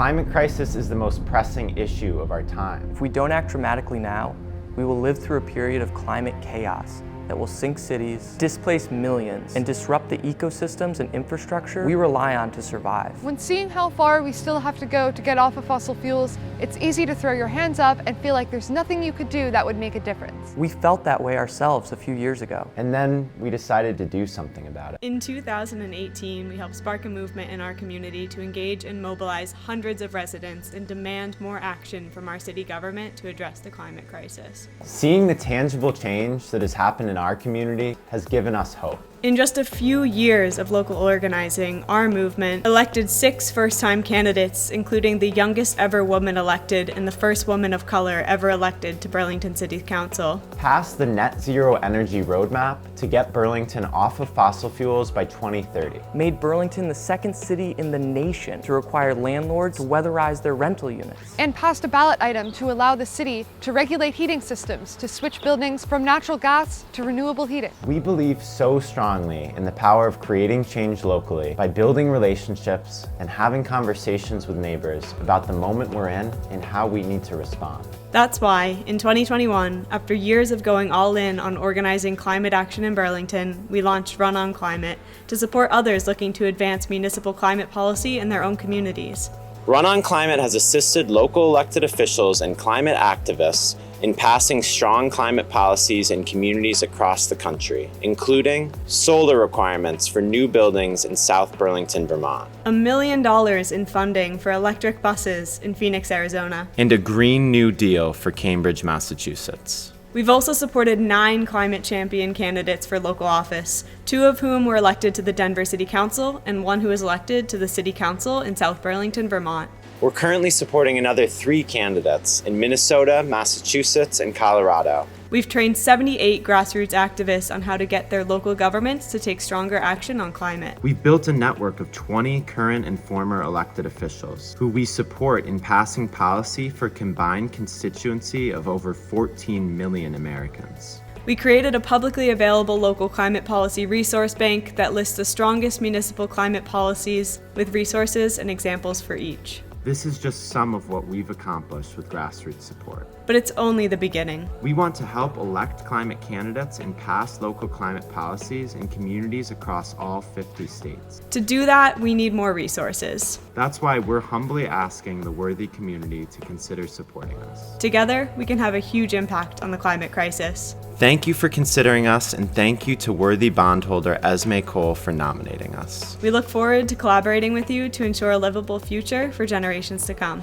climate crisis is the most pressing issue of our time. If we don't act dramatically now, we will live through a period of climate chaos that will sink cities, displace millions, and disrupt the ecosystems and infrastructure we rely on to survive. When seeing how far we still have to go to get off of fossil fuels, it's easy to throw your hands up and feel like there's nothing you could do that would make a difference. We felt that way ourselves a few years ago. And then we decided to do something about it. In 2018, we helped spark a movement in our community to engage and mobilize hundreds of residents and demand more action from our city government to address the climate crisis. Seeing the tangible change that has happened in our community has given us hope. In just a few years of local organizing, our movement elected 6 first-time candidates, including the youngest ever woman elected and the first woman of color ever elected to Burlington City Council. Passed the net zero energy roadmap to get Burlington off of fossil fuels by 2030. Made Burlington the second city in the nation to require landlords to weatherize their rental units. And passed a ballot item to allow the city to regulate heating systems to switch buildings from natural gas to renewable heating. We believe so strongly in the power of creating change locally by building relationships and having conversations with neighbors about the moment we're in and how we need to respond. That's why, in 2021, after years of going all in on organizing climate action in Burlington, we launched Run on Climate to support others looking to advance municipal climate policy in their own communities. Run on Climate has assisted local elected officials and climate activists in passing strong climate policies in communities across the country, including solar requirements for new buildings in South Burlington, Vermont. $1 million in funding for electric buses in Phoenix, Arizona. And a Green New Deal for Cambridge, Massachusetts. We've also supported 9 climate champion candidates for local office, 2 of whom were elected to the Denver City Council and 1 who was elected to the City Council in South Burlington, Vermont. We're currently supporting another 3 candidates in Minnesota, Massachusetts, and Colorado. We've trained 78 grassroots activists on how to get their local governments to take stronger action on climate. We've built a network of 20 current and former elected officials who we support in passing policy for a combined constituency of over 14 million Americans. We created a publicly available local climate policy resource bank that lists the strongest municipal climate policies with resources and examples for each. This is just some of what we've accomplished with grassroots support. But it's only the beginning. We want to help elect climate candidates and pass local climate policies in communities across all 50 states. To do that, we need more resources. That's why we're humbly asking the Worthy community to consider supporting us. Together, we can have a huge impact on the climate crisis. Thank you for considering us, and thank you to Worthy bondholder Esme Cole for nominating us. We look forward to collaborating with you to ensure a livable future for generations to come.